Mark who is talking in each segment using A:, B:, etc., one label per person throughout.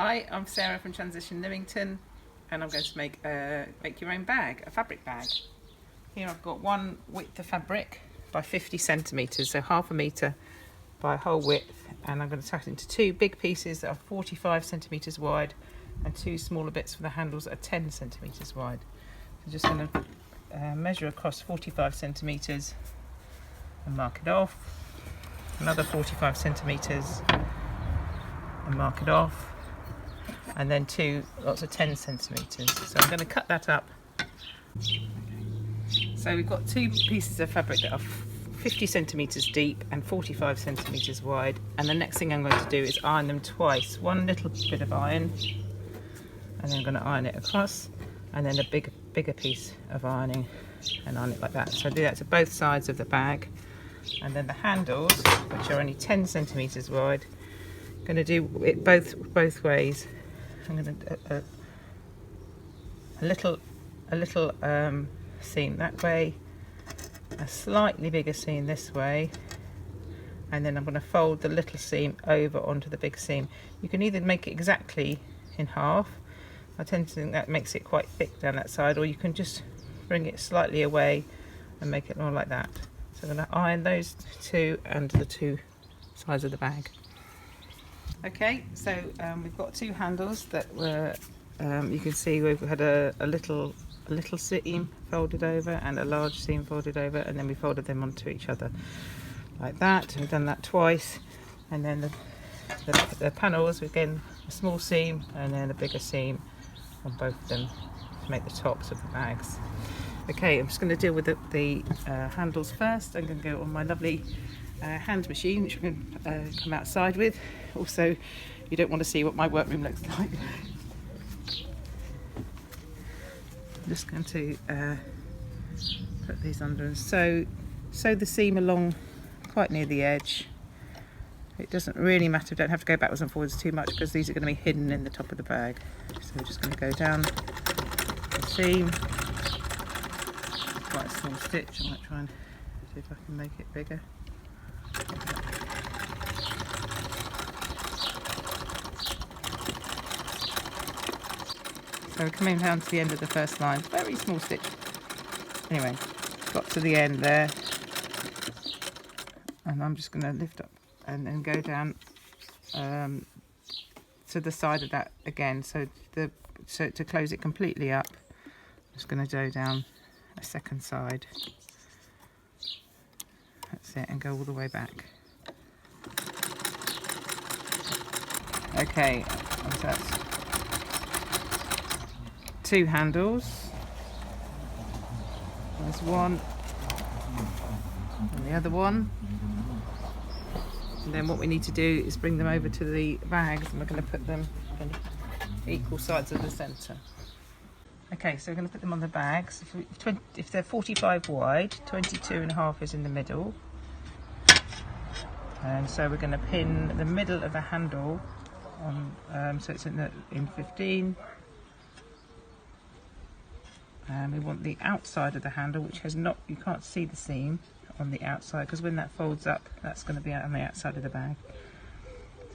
A: Hi, I'm Sarah from Transition Lymington, and I'm going to make your own bag, a fabric bag. Here I've got one width of fabric by 50 centimetres, so half a metre by a whole width, and I'm going to cut it into two big pieces that are 45 centimetres wide and two smaller bits for the handles that are 10 centimetres wide. So just going to measure across 45 centimetres and mark it off, another 45 centimetres and mark it off, and then two lots of 10 centimetres. So I'm going to cut that up. Okay. So we've got two pieces of fabric that are 50 centimetres deep and 45 centimetres wide, and the next thing I'm going to do is iron them twice. One little bit of iron, and then I'm going to iron it across, and then a bigger piece of ironing, and iron it like that. So I do that to both sides of the bag, and then the handles, which are only 10 centimetres wide, I'm going to do it both ways. I'm going to a little seam that way, a slightly bigger seam this way, and then I'm going to fold the little seam over onto the big seam. You can either make it exactly in half. I tend to think that makes it quite thick down that side, or you can just bring it slightly away and make it more like that. So I'm going to iron those two and the two sides of the bag. Okay, so we've got two handles that were, you can see we've had a little seam folded over and a large seam folded over, and then we folded them onto each other like that. We've done that twice, and then the panels, again a small seam and then a bigger seam on both of them to make the tops of the bags. Okay, I'm just going to deal with the handles first. I'm going to go on my lovely hand machine, which I'm going to come outside with. Also, you don't want to see what my workroom looks like. I'm just going to put these under and sew the seam along quite near the edge. It doesn't really matter, don't have to go backwards and forwards too much because these are going to be hidden in the top of the bag. So we're just going to go down the seam. Quite a small stitch. I might try and see if I can make it bigger. So we're coming down to the end of the first line. Very small stitch. Anyway, got to the end there, and I'm just going to lift up and then go down to the side of that again. So to close it completely up, I'm just going to go down a second side. That's it, and go all the way back. Okay, so that's two handles. There's one and the other one. And then what we need to do is bring them over to the bags, and we're going to put them on equal sides of the centre. Okay, so we're going to put them on the bags. If they're 45 wide, 22.5 is in the middle. And so we're going to pin the middle of the handle on, so it's in 15. And we want the outside of the handle, which has not, you can't see the seam on the outside, because when that folds up, that's going to be on the outside of the bag.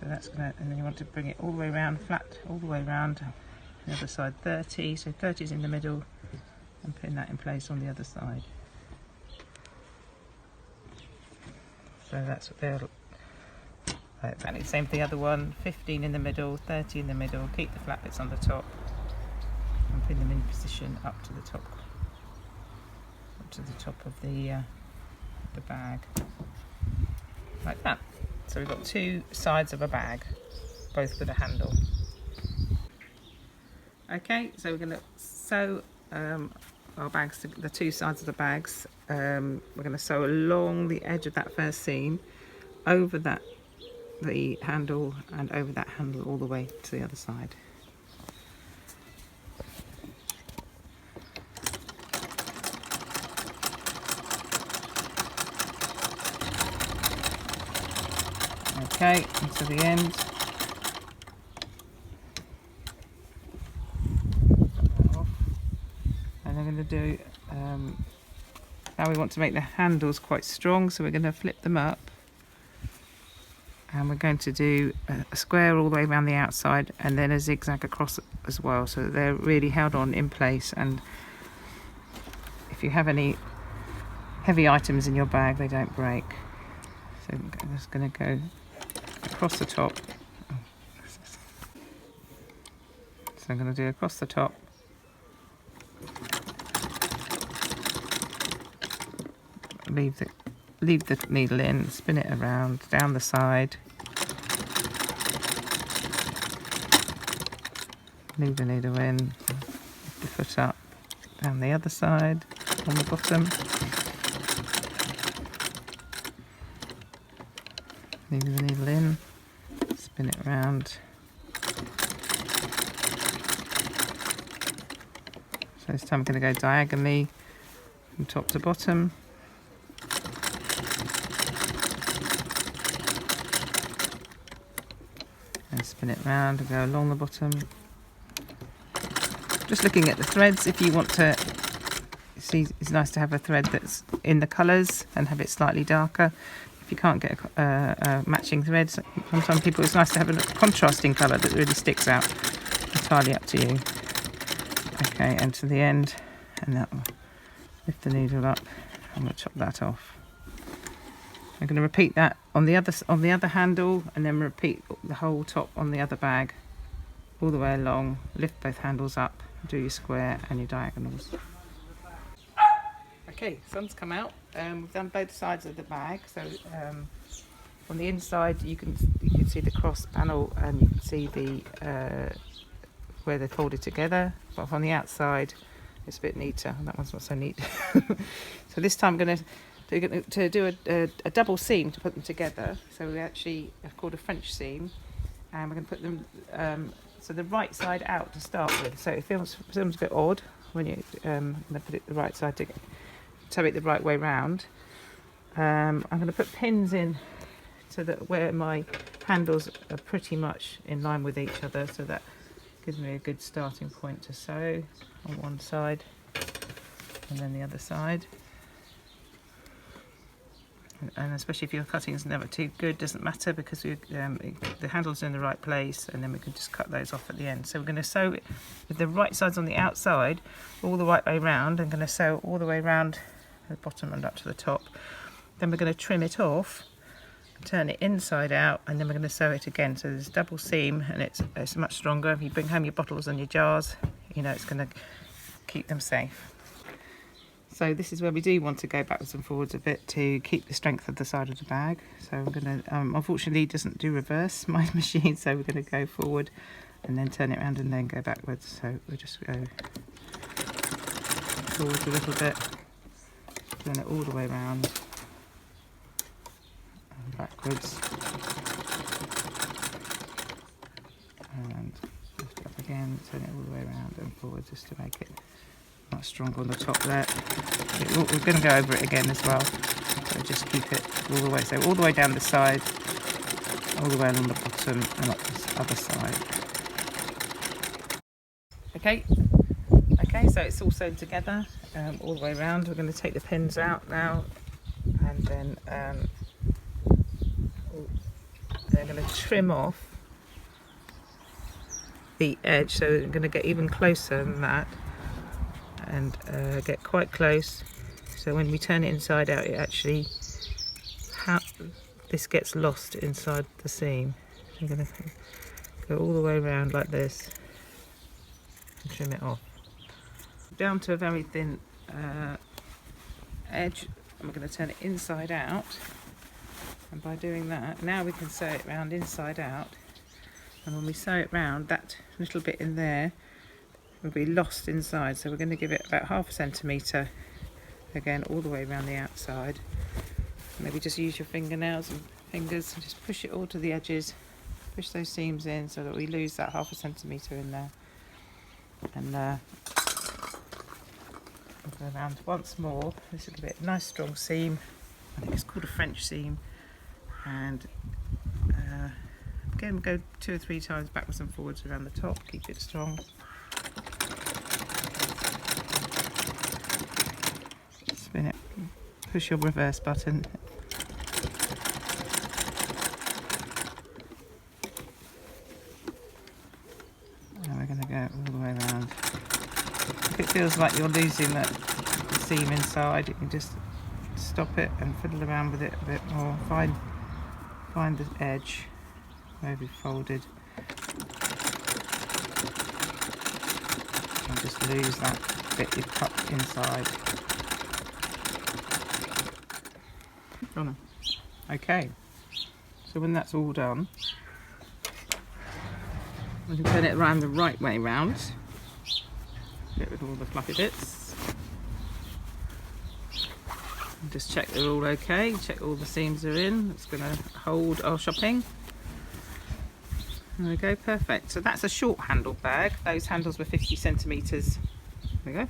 A: So that's going to, and then you want to bring it all the way around, flat, all the way around. The other side 30, so 30 is in the middle, and pin that in place on the other side. So that's what they'll, exactly the same for the other one. 15 in the middle, 30 in the middle, keep the flat bits on the top, and pin them in position up to the top of the bag, like that. So we've got two sides of a bag, both with a handle. Okay, so we're going to sew our bags, the two sides of the bags. We're going to sew along the edge of that first seam, over the handle, and over that handle all the way to the other side. Okay, and to the end. And I'm going to do, now we want to make the handles quite strong, so we're going to flip them up And we're going to do a square all the way around the outside and then a zigzag across as well, so that they're really held on in place, and if you have any heavy items in your bag they don't break. So I'm just going to go across the top. So I'm going to do across the top. Leave the needle in, spin it around, down the side. Leave the needle in, lift the foot up, down the other side, on the bottom. Leave the needle in, spin it around. So this time I'm going to go diagonally from top to bottom. And spin it round and go along the bottom. Just looking at the threads, if you want to see, it's nice to have a thread that's in the colours and have it slightly darker. If you can't get a matching thread, from some people it's nice to have a contrasting colour that really sticks out. Entirely up to you. Okay, and to the end, and that will lift the needle up. I'm going to chop that off. I'm going to repeat that on the other handle, and then repeat the whole top on the other bag, all the way along. Lift both handles up, do your square and your diagonals. Okay, sun's come out. We've done both sides of the bag. So on the inside, you can see the cross panel, and you can see the where they're folded together. But on the outside, it's a bit neater. That one's not so neat. So this time I'm going to do a double seam to put them together. So we actually have called a French seam, and we're going to put them so the right side out to start with. So it feels a bit odd when you put it the right side to sew it the right way round. I'm going to put pins in so that where my handles are pretty much in line with each other, so that gives me a good starting point to sew on one side and then the other side. And especially if your cutting is never too good, doesn't matter, because the handle's in the right place, and then we can just cut those off at the end. So we're going to sew it with the right sides on the outside all the right way round. I'm going to sew all the way round the bottom and up to the top. Then we're going to trim it off, turn it inside out, and then we're going to sew it again. So there's a double seam, and it's much stronger. If you bring home your bottles and your jars, you know it's going to keep them safe. So this is where we do want to go backwards and forwards a bit to keep the strength of the side of the bag. So I'm going to, unfortunately it doesn't do reverse, my machine, so we're going to go forward and then turn it around and then go backwards. So we'll just go forwards a little bit, turn it all the way around and backwards, and lift it up again, turn it all the way around and forward just to make it much stronger on the top there. We're going to go over it again as well, so just keep it all the way, so all the way down the side, all the way along the bottom and up this other side. Okay, so it's all sewn together all the way around. We're going to take the pins out now, and then they're going to trim off the edge, so we're going to get even closer than that, and get quite close, so when we turn it inside out, it actually this gets lost inside the seam. I'm going to go all the way around like this and trim it off down to a very thin edge, and we're going to turn it inside out, and by doing that now we can sew it round inside out, and when we sew it round, that little bit in there will be lost inside, so we're going to give it about 1/2 centimetre again all the way around the outside. Maybe just use your fingernails and fingers and just push it all to the edges, push those seams in so that we lose that 1/2 centimetre in there, and we'll go around once more. This will be a nice strong seam. I think it's called a French seam, and again go 2 or 3 times backwards and forwards around the top, keep it strong. Spin it, push your reverse button, feels like you're losing the seam inside, you can just stop it and fiddle around with it a bit more. Find the edge where we've folded and just lose that bit you've cut inside. Okay, so when that's all done, we can turn it around the right way round. Get rid of all the fluffy bits. And just check they're all okay, check all the seams are in. It's going to hold our shopping. There we go, perfect. So that's a short handled bag. Those handles were 50 centimetres. There we go.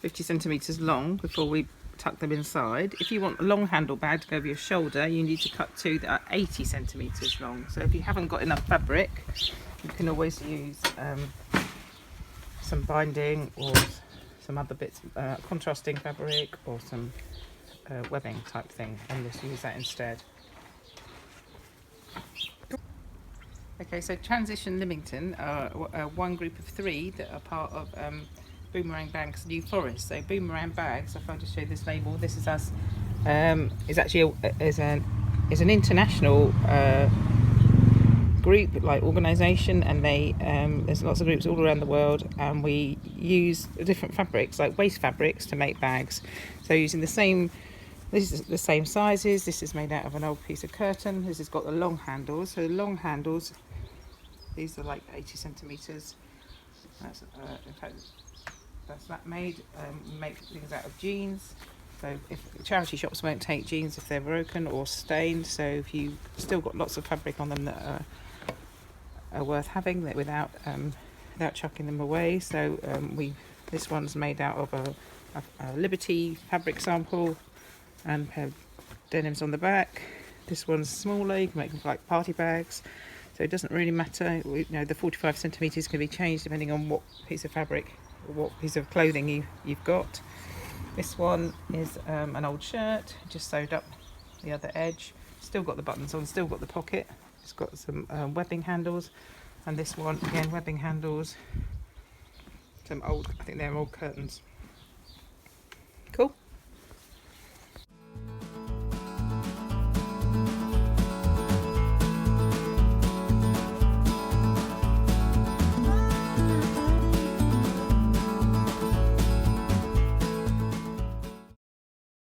A: 50 centimetres long before we tuck them inside. If you want a long handle bag to go over your shoulder, you need to cut two that are 80 centimetres long. So if you haven't got enough fabric, you can always use some binding or some other bits, contrasting fabric or some webbing type thing, and just use that instead. Okay, so Transition Lymington are one group of 3 that are part of Boomerang Bags New Forest. So Boomerang Bags, if I just show you this label, this is us. Is actually is an international group, like organisation, and they there's lots of groups all around the world, and we use different fabrics, like waste fabrics, to make bags. So using the same, this is the same sizes. This is made out of an old piece of curtain. This has got the long handles. So the long handles, these are like 80 centimetres. That's in fact, that's that made. We make things out of jeans. So if charity shops won't take jeans if they're broken or stained, so if you've still got lots of fabric on them that are worth having, that without chucking them away. So this one's made out of a Liberty fabric sample and have denims on the back. This one's smaller, you can make them like party bags, so it doesn't really matter. The 45 centimetres can be changed depending on what piece of fabric or what piece of clothing you've got. This one is an old shirt, just sewed up the other edge, still got the buttons on, still got the pocket. It's got some webbing handles, and this one again, webbing handles, some old, I think they're old curtains.